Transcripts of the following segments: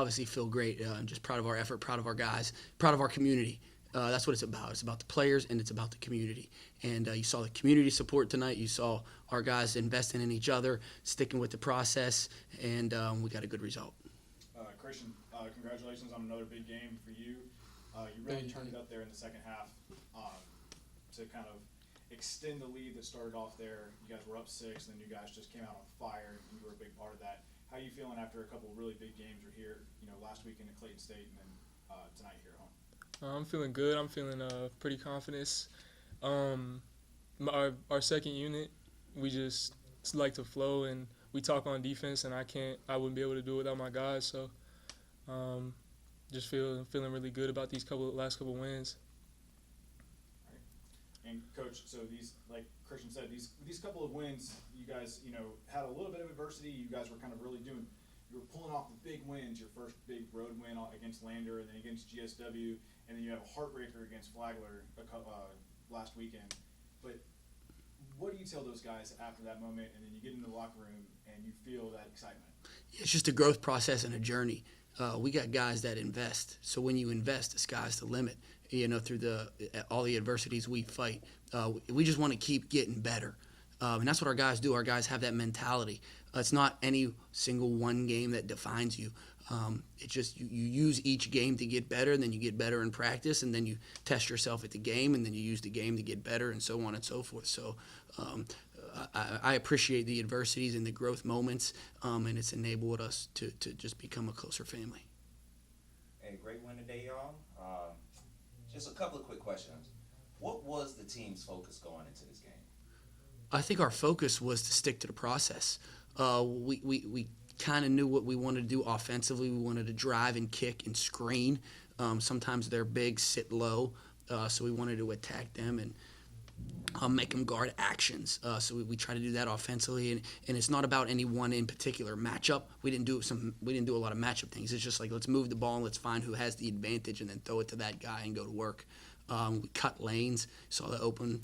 obviously feel great. Just proud of our effort, proud of our guys, proud of our community. That's what it's about. It's about the players and it's about the community. And you saw the community support tonight. You saw our guys investing in each other, sticking with the process, and we got a good result. Christian, congratulations on another big game for you. You really turned it up there in the second half to kind of extend the lead that started off there. You guys were up 6, and then you guys just came out on fire, and you were a big part of that. How are you feeling after a couple of really big games? You're here, last weekend at Clayton State, and then tonight here at home. I'm feeling good. I'm feeling pretty confident. Our second unit, we just like to flow, and we talk on defense, and I wouldn't be able to do it without my guys. So, just feeling really good about these last couple wins. All right. And Coach, so these, like Christian said, these couple of wins, you guys, had a little bit of adversity. You guys were kind of really you were pulling off the big wins. Your first big road win against Lander, and then against GSW, and then you have a heartbreaker against Flagler last weekend. But what do you tell those guys after that moment, and then you get in the locker room and you feel that excitement? It's just a growth process and a journey. We got guys that invest. So when you invest, the sky's the limit. Through all the adversities we fight, we just want to keep getting better. And that's what our guys do. Our guys have that mentality. It's not any single one game that defines you. It's just you use each game to get better, and then you get better in practice, and then you test yourself at the game, and then you use the game to get better, and so on and so forth. So I appreciate the adversities and the growth moments, and it's enabled us to just become a closer family. Hey, great win today, y'all. Just a couple of quick questions. What was the team's focus going into this game? I think our focus was to stick to the process. We kind of knew what we wanted to do offensively. We wanted to drive and kick and screen. Sometimes they're big, sit low, so we wanted to attack them and make them guard actions. So we try to do that offensively, and it's not about any one in particular matchup. We didn't do a lot of matchup things. It's just like, let's move the ball and let's find who has the advantage and then throw it to that guy and go to work. We cut lanes, saw the open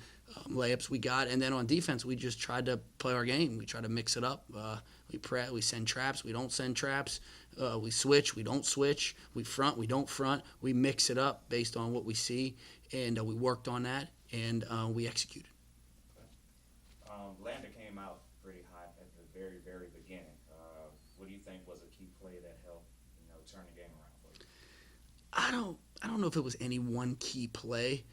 layups we got, and then on defense we just tried to play our game. We try to mix it up. We send traps, we don't send traps. We switch, we don't switch. We front, we don't front. We mix it up based on what we see, and we worked on that, and we executed. Lander came out pretty hot at the very, very beginning. What do you think was a key play that helped, turn the game around for you? I don't know if it was any one key play.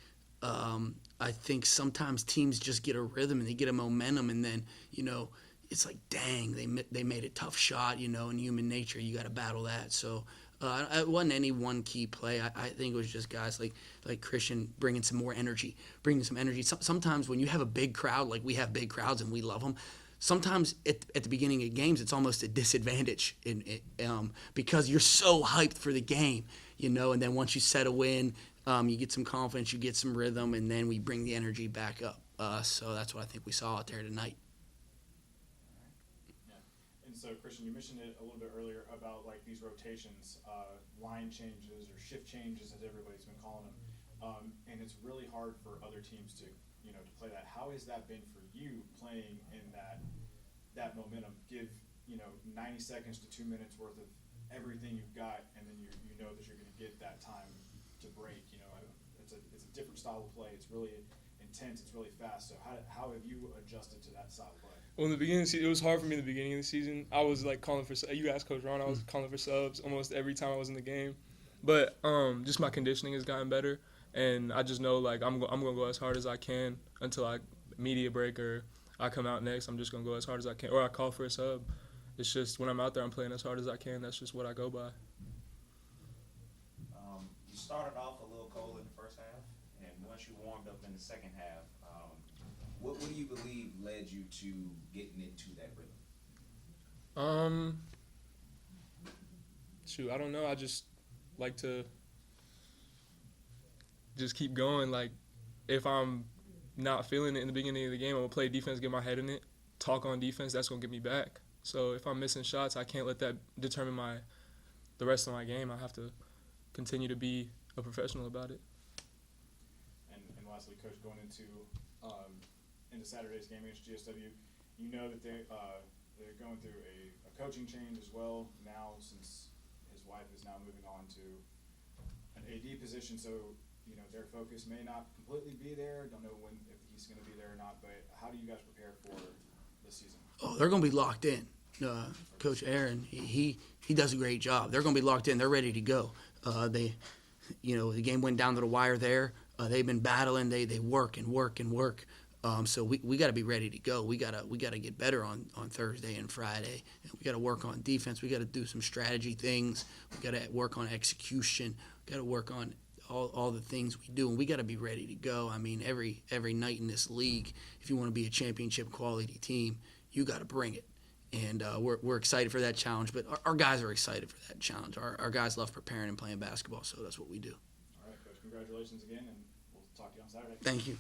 I think sometimes teams just get a rhythm and they get a momentum, and then it's like, dang, they made a tough shot. In human nature, you got to battle that. So it wasn't any one key play. I think it was just guys like Christian bringing some more energy, Sometimes when you have a big crowd, like we have big crowds and we love them, sometimes at the beginning of games it's almost a disadvantage because you're so hyped for the game, and then once you settle in, you get some confidence, you get some rhythm, and then we bring the energy back up. So that's what I think we saw out there tonight. And so, Christian, you mentioned it a little bit earlier about like these rotations, line changes or shift changes, as everybody's been calling them, and it's really hard for other teams to play that. How has that been for you playing in that momentum? Give 90 seconds to 2 minutes worth of everything you've got, and then you know that you're going to get that time to break. It's a different style of play. It's really intense. It's really fast. So how have you adjusted to that style of play? Well, in the beginning of the season, it was hard for me in the beginning of the season. I was like calling for – you asked Coach Ron, I was calling for subs almost every time I was in the game. But just my conditioning has gotten better, and I just know like I'm going to go as hard as I can until I media break or I come out next. I'm just going to go as hard as I can, or I call for a sub. It's just when I'm out there, I'm playing as hard as I can. That's just what I go by. You started off a little cold in the first half, and once you warmed up in the second half, what do you believe led you to getting into that rhythm? I don't know. I just like to just keep going. Like, if I'm not feeling it in the beginning of the game, I'm going to play defense, get my head in it, talk on defense. That's going to get me back. So if I'm missing shots, I can't let that determine the rest of my game. I have to continue to be a professional about it. And lastly, Coach, going into Saturday's game against GSW, you know that they're going through a coaching change as well now, since his wife is now moving on to an AD position, so their focus may not completely be there. Don't know if he's going to be there or not, but how do you guys prepare for the season? Oh, they're going to be locked in. Coach Aaron, he does a great job. They're going to be locked in. They're ready to go. The game went down to the wire there. They've been battling. They work and work and work. So we got to be ready to go. We got to get better on Thursday and Friday. And we got to work on defense. We got to do some strategy things. We got to work on execution. We got to work on all the things we do, and we got to be ready to go. I mean, every night in this league, if you want to be a championship quality team, you got to bring it. And we're excited for that challenge, but our guys are excited for that challenge. Our guys love preparing and playing basketball, so that's what we do. All right, Coach, congratulations again, and we'll talk to you on Saturday. Thank you.